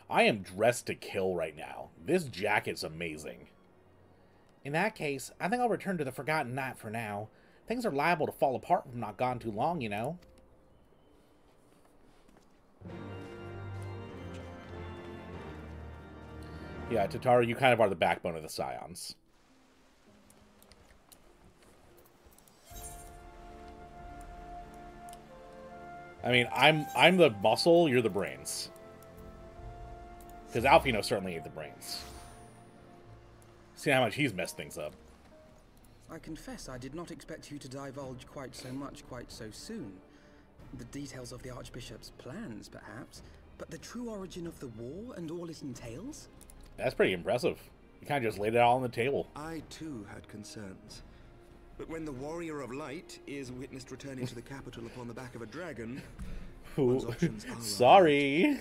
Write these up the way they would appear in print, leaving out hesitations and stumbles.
I am dressed to kill right now. This jacket's amazing. In that case, I think I'll return to the Forgotten Knight for now. Things are liable to fall apart if I'm not gone too long, you know. Yeah, Tataru, you kind of are the backbone of the Scions. I mean, I'm the muscle, you're the brains. Because Alfino certainly ain't the brains. See how much he's messed things up. I confess I did not expect you to divulge quite so much quite so soon. The details of the Archbishop's plans, perhaps, but the true origin of the war and all it entails? That's pretty impressive. You kind of just laid it all on the table. I, too, had concerns. But when the Warrior of Light is witnessed returning to the capital upon the back of a dragon, one's options are sorry.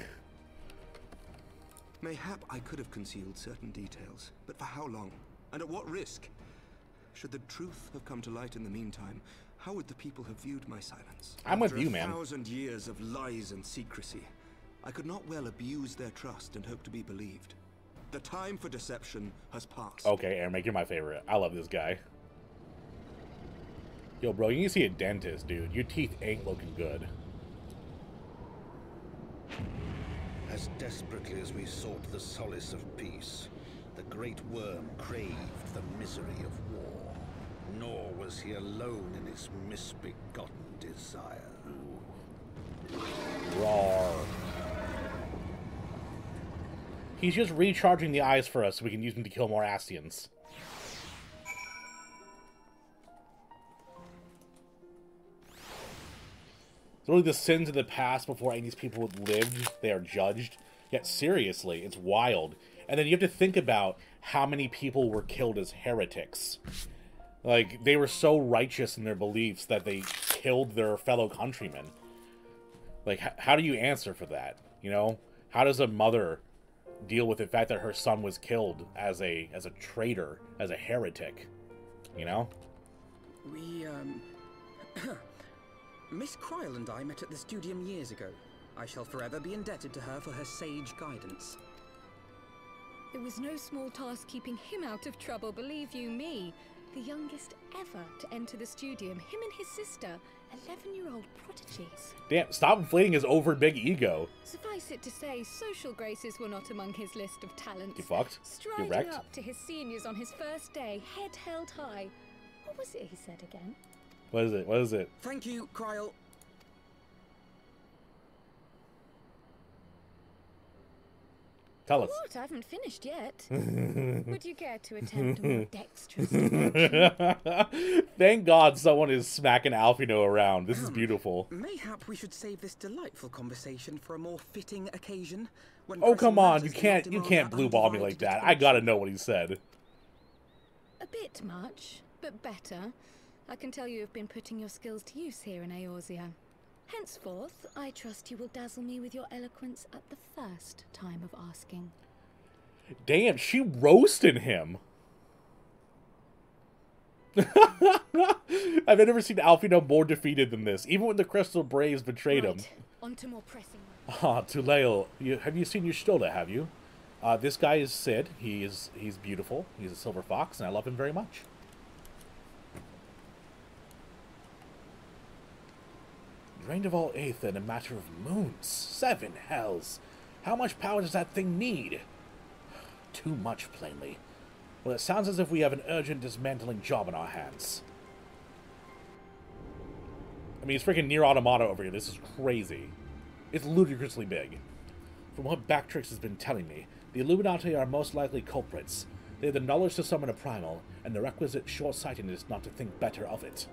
Mayhap I could have concealed certain details, but for how long? And at what risk? Should the truth have come to light in the meantime, how would the people have viewed my silence? I'm with you, man. After 1,000 years of lies and secrecy, I could not well abuse their trust and hope to be believed. The time for deception has passed. Okay, Aaron, you're my favorite. I love this guy. Yo, bro, you need to see a dentist, dude. Your teeth ain't looking good. As desperately as we sought the solace of peace, the great worm craved the misery of war. Nor was he alone in his misbegotten desire. Roar. He's just recharging the eyes for us so we can use them to kill more Astians. It's really the sins of the past before any of these people lived. They are judged. Yet seriously, it's wild. And then you have to think about how many people were killed as heretics. Like, they were so righteous in their beliefs that they killed their fellow countrymen. Like, how do you answer for that? You know? How does a mother deal with the fact that her son was killed as a traitor, as a heretic? You know? We, Miss Cryle and I met at the Studium years ago. I shall forever be indebted to her for her sage guidance. It was no small task keeping him out of trouble, believe you me. The youngest ever to enter the Studium, him and his sister, 11-year-old prodigies. Damn, stop inflating his over big ego. Suffice it to say, social graces were not among his list of talents. You fucked? You Striding wrecked? up to his seniors on his first day, head held high. What was it he said again? What is it? What is it? Thank you, Cryle. Tell us. What? I haven't finished yet. Would you care to attempt a more dexterous direction? Thank God someone is smacking Alfino around. This is beautiful. Mayhap we should save this delightful conversation for a more fitting occasion. When Oh, come on. You pressing matters do can't not blue demand ball me undivided like that. I attention. gotta know what he said. A bit much, but better. I can tell you have been putting your skills to use here in Eorzea. Henceforth, I trust you will dazzle me with your eloquence at the first time of asking. Damn, she roasted him. I've never seen Alfino more defeated than this, even when the Crystal Braves betrayed him. On to more pressing. Ah, Tuleo, have you seen your Stola, have you? This guy is Sid. He's beautiful. He's a silver fox, and I love him very much. Drained of all aether in a matter of moons. 7 hells. How much power does that thing need? Too much, plainly. Well, it sounds as if we have an urgent dismantling job on our hands. I mean, it's freaking Nier Automata over here. This is crazy. It's ludicrously big. From what Bactrix has been telling me, the Illuminati are most likely culprits. They have the knowledge to summon a primal, and the requisite short-sightedness not to think better of it.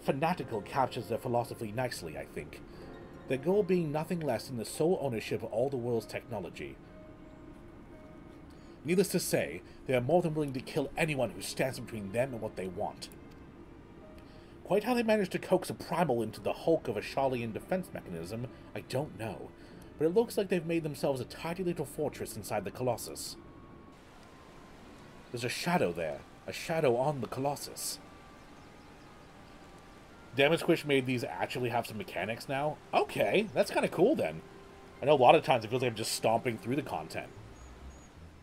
Fanatical captures their philosophy nicely, I think. Their goal being nothing less than the sole ownership of all the world's technology. Needless to say, they are more than willing to kill anyone who stands between them and what they want. Quite how they managed to coax a primal into the hulk of a Shalian defense mechanism, I don't know, but it looks like they've made themselves a tidy little fortress inside the Colossus. There's a shadow there, a shadow on the Colossus. Damage Squish made these actually have some mechanics now? Okay, that's kind of cool then. I know a lot of times it feels like I'm just stomping through the content.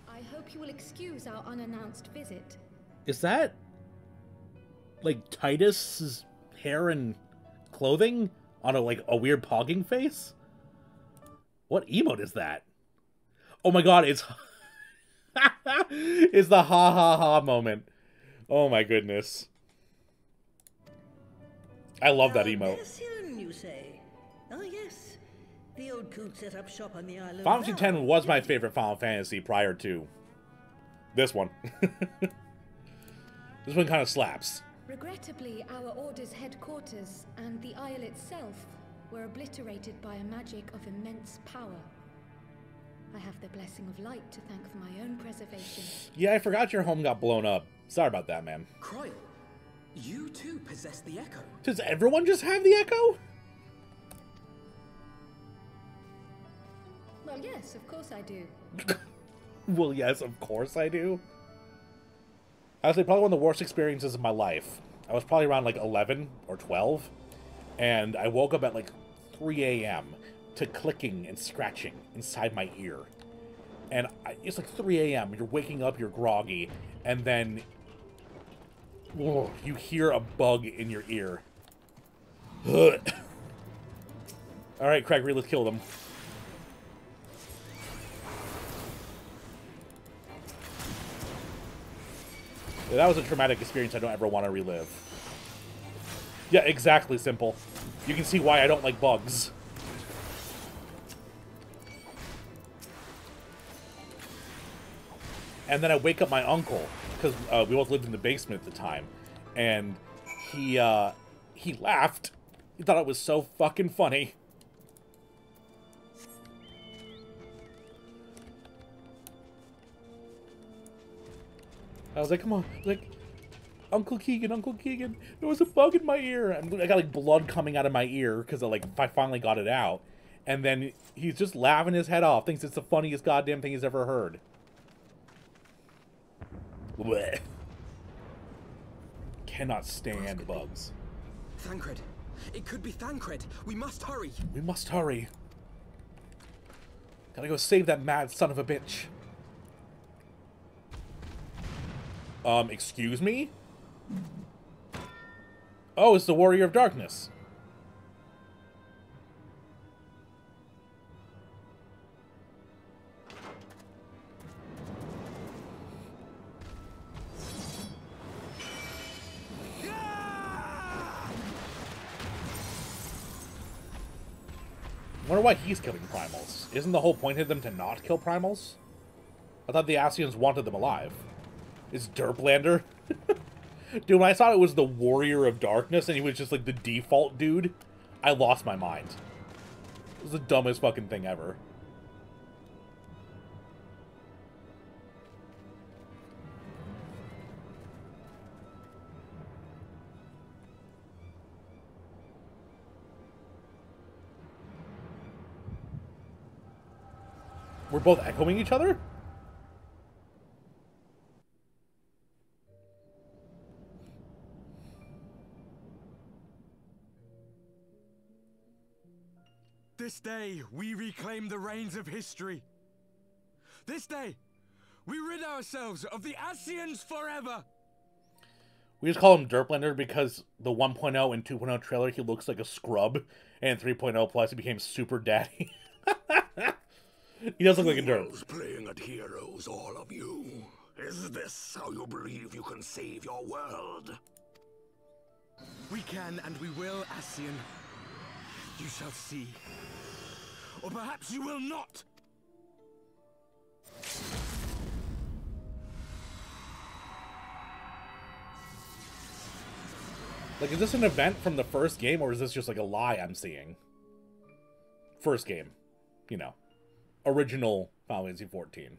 I hope you will excuse our unannounced visit. Is that like Titus's hair and clothing on a weird pogging face? What emote is that? Oh my god, it's it's the ha ha ha moment. Oh my goodness. I love that emote. Albercian, you say? Oh yes, the old coot set up shop on the island. Final Fantasy X was my favorite Final Fantasy prior to this one. This one kind of slaps. Regrettably, our Order's headquarters and the Isle itself were obliterated by a magic of immense power. I have the blessing of light to thank for my own preservation. Yeah, I forgot your home got blown up. Sorry about that, man. Croyle, you too possess the Echo. Does everyone just have the Echo? Well, yes, of course I do. Well, yes, of course I do. Honestly, probably one of the worst experiences of my life. I was probably around like 11 or 12, and I woke up at like 3 a.m. to clicking and scratching inside my ear. And it's like 3 a.m. You're waking up, you're groggy, and then you hear a bug in your ear. Alright, Craig, let's kill them. That was a traumatic experience I don't ever want to relive. Yeah, exactly, Simple. You can see why I don't like bugs. And then I wake up my uncle, because we both lived in the basement at the time, and he laughed. He thought it was so fucking funny. I was like, come on, like, Uncle Keegan, there was a bug in my ear. And I got, like, blood coming out of my ear, because I finally got it out. And then he's just laughing his head off, thinks it's the funniest goddamn thing he's ever heard. Blech. Cannot stand bugs. Thancred. It could be Thancred. We must hurry. We must hurry. Gotta go save that mad son of a bitch. Excuse me? Oh, it's the Warrior of Darkness. I wonder why he's killing primals. Isn't the whole point of them to not kill primals? I thought the Ascians wanted them alive. Is Derplander? Dude, when I thought it was the Warrior of Darkness and he was just like the default dude, I lost my mind. It was the dumbest fucking thing ever. We're both echoing each other? This day, we reclaim the reins of history. This day, we rid ourselves of the Ascians forever. We just call him Derplander because the 1.0 and 2.0 trailer, he looks like a scrub. And 3.0 plus, he became super daddy. He does look like a derp. Playing at heroes, all of you. Is this how you believe you can save your world? We can and we will, Ascian. You shall see. Or perhaps you will not. Like, is this an event from the first game, or is this just like a lie I'm seeing? First game. You know. Original Final Fantasy XIV.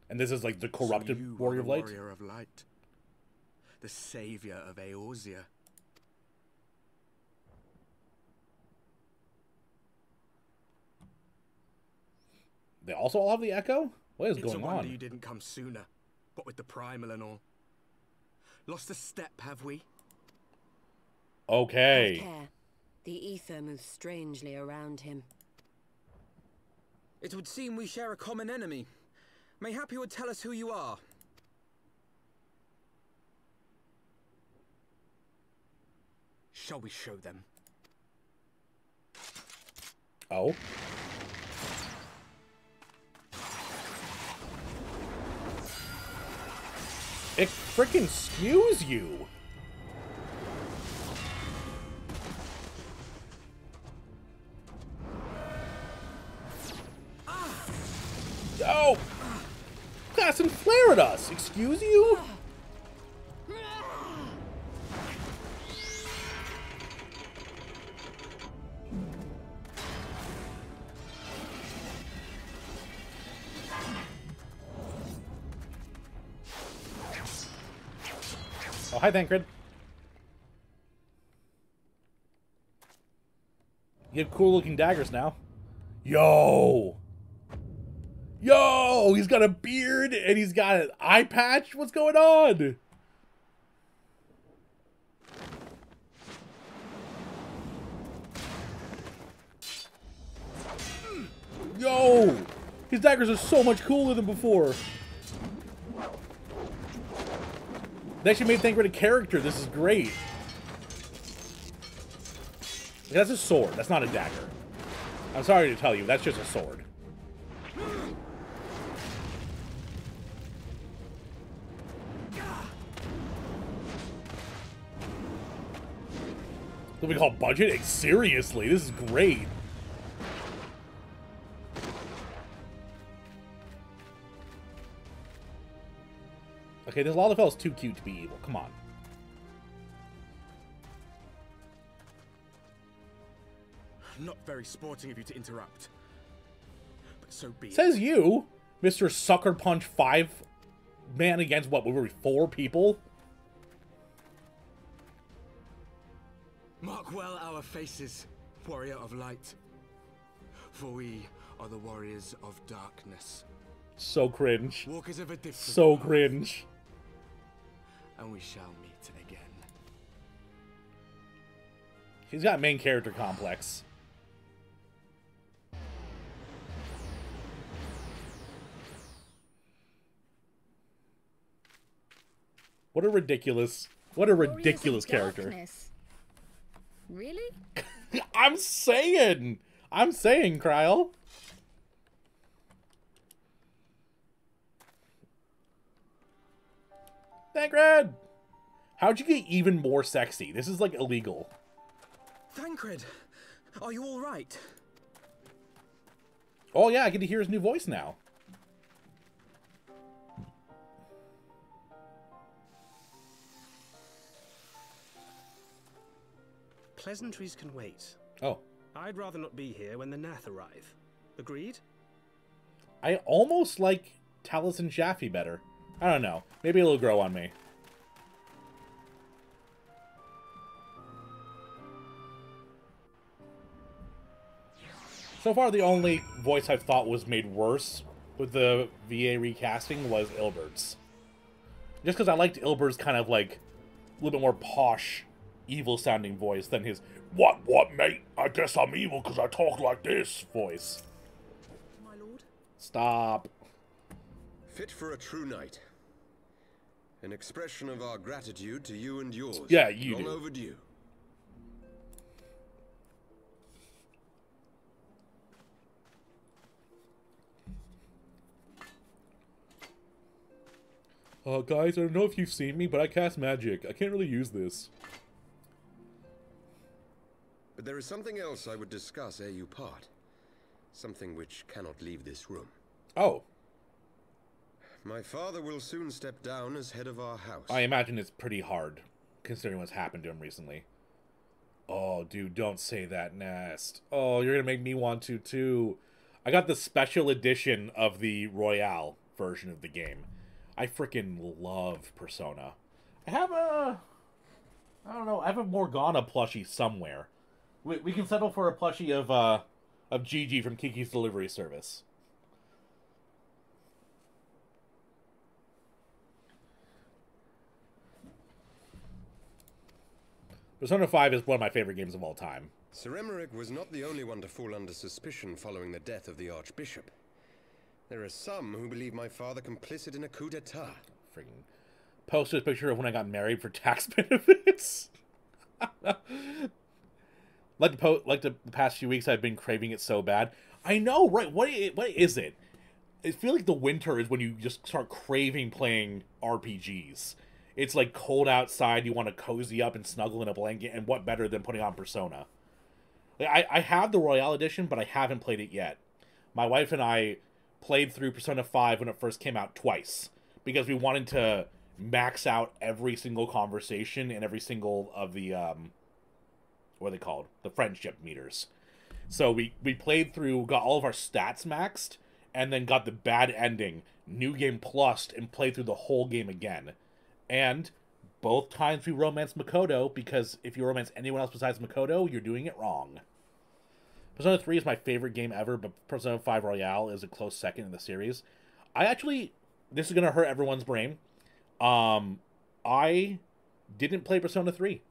And this is like the corrupted So you Warrior are of the Light? Warrior of Light. The savior of Eorzea. They also all have the Echo? What is It's going a wonder on? you didn't come sooner. What with the primal and all. Lost a step, have we? Okay. Care. The ether moves strangely around him. It would seem we share a common enemy. Mayhap you would tell us who you are. Shall we show them? Oh. It frickin' skews you. Oh! Cast and flare at us! Excuse you? Oh, hi, Thancred. You have cool-looking daggers now. Yo! Yo! He's got a beard, and he's got an eye patch? What's going on? Yo! His daggers are so much cooler than before. They actually made Thancred a character. This is great. That's a sword. That's not a dagger. I'm sorry to tell you, that's just a sword. What we call budget? Seriously, this is great. Okay, this Lalafell's too cute to be evil. Come on. Not very sporting of you to interrupt. But so be it. Says you, Mr. Sucker Punch 5-man against what? Were we 4 people? Mark well our faces, warrior of light. For we are the warriors of darkness. So cringe. Walkers of a different So path. cringe. And we shall meet again. He's got main character complex. What a ridiculous character. Darkness. Really? I'm saying, Kryl. Thancred! How'd you get even more sexy? This is like illegal. Thancred, are you all right? Oh yeah, I get to hear his new voice now. Pleasantries can wait. Oh. I'd rather not be here when the Nath arrive. Agreed? I almost like Talus and Jaffe better. I don't know. Maybe it'll grow on me. So far, the only voice I've thought was made worse with the VA recasting was Ilbert's. Just because I liked Ilbert's kind of like a little bit more posh, evil-sounding voice than his "What, mate? I guess I'm evil because I talk like this" voice. My lord? Stop. Fit for a true knight. An expression of our gratitude to you and yours. Yeah, you Long do. overdue. Guys, I don't know if you've seen me, but I cast magic. I can't really use this. But there is something else I would discuss ere you part. Something which cannot leave this room. Oh. My father will soon step down as head of our house. I imagine it's pretty hard, considering what's happened to him recently. Oh, dude, don't say that, Nest. Oh, you're gonna make me want to, too. I got the special edition of the Royale version of the game. I freaking love Persona. I have a... I don't know, I have a Morgana plushie somewhere. We can settle for a plushie of Gigi from Kiki's Delivery Service. Persona 5 is one of my favorite games of all time. Sir Emmerich was not the only one to fall under suspicion following the death of the Archbishop. There are some who believe my father complicit in a coup d'etat. Freaking posted a picture of when I got married for tax benefits. like the past few weeks, I've been craving it so bad. I know, right? What is it? I feel like the winter is when you just start craving playing RPGs. It's like cold outside, you want to cozy up and snuggle in a blanket, and what better than putting on Persona? Like, I have the Royale Edition, but I haven't played it yet. My wife and I played through Persona 5 when it first came out twice, because we wanted to max out every single conversation and every single of the, what are they called? The friendship meters. So we played through, got all of our stats maxed, and then got the bad ending, New Game Plus, and played through the whole game again. And both times we romanced Makoto, because if you romance anyone else besides Makoto, you're doing it wrong. Persona 3 is my favorite game ever, but Persona 5 Royale is a close second in the series. This is going to hurt everyone's brain. I didn't play Persona 3.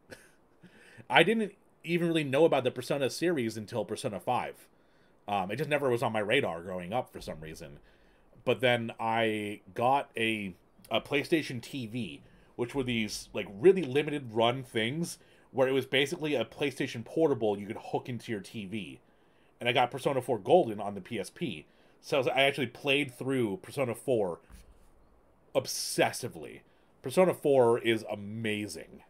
I didn't even really know about the Persona series until Persona 5. It just never was on my radar growing up for some reason. But then I got a PlayStation TV, which were these like really limited run things where it was basically a PlayStation Portable you could hook into your TV. And I got Persona 4 Golden on the PSP. So I actually played through Persona 4 obsessively. Persona 4 is amazing.